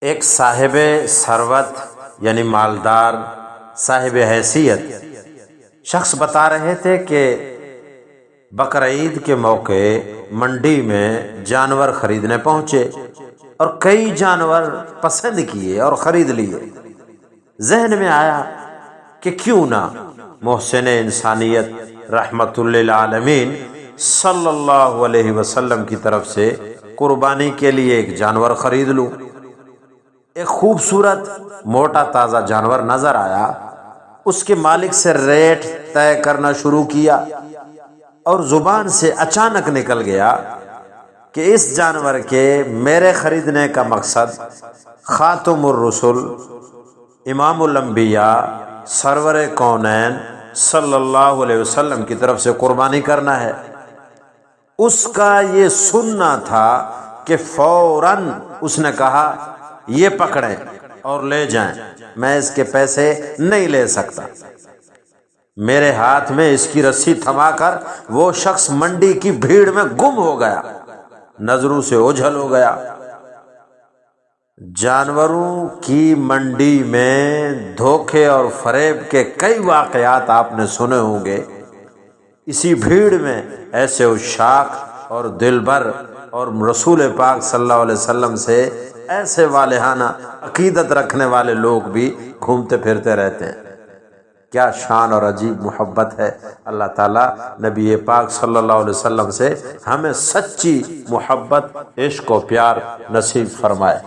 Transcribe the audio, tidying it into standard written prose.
ایک صاحب ثروت یعنی مالدار صاحب حیثیت شخص بتا رہے تھے کہ بقرعید کے موقع منڈی میں جانور خریدنے پہنچے اور کئی جانور پسند کیے اور خرید لیے۔ ذہن میں آیا کہ کیوں نہ محسن انسانیت رحمت للعالمین صلی اللہ علیہ وسلم کی طرف سے قربانی کے لیے ایک جانور خرید لوں۔ ایک خوبصورت موٹا تازہ جانور نظر آیا، اس کے مالک سے ریٹ طے کرنا شروع کیا اور زبان سے اچانک نکل گیا کہ اس جانور کے میرے خریدنے کا مقصد خاتم الرسل امام الانبیاء سرور کونین صلی اللہ علیہ وسلم کی طرف سے قربانی کرنا ہے۔ اس کا یہ سننا تھا کہ فوراً اس نے کہا یہ پکڑیں اور لے جائیں، میں اس کے پیسے نہیں لے سکتا۔ میرے ہاتھ میں اس کی رسی تھما کر وہ شخص منڈی کی بھیڑ میں گم ہو گیا، نظروں سے اوجھل ہو گیا۔ جانوروں کی منڈی میں دھوکے اور فریب کے کئی واقعات آپ نے سنے ہوں گے۔ اسی بھیڑ میں ایسے عشاق اور دلبر اور رسول پاک صلی اللہ علیہ وسلم سے ایسے والہانہ عقیدت رکھنے والے لوگ بھی گھومتے پھرتے رہتے ہیں۔ کیا شان اور عجیب محبت ہے۔ اللہ تعالیٰ نبی پاک صلی اللہ علیہ وسلم سے ہمیں سچی محبت، عشق و پیار نصیب فرمائے۔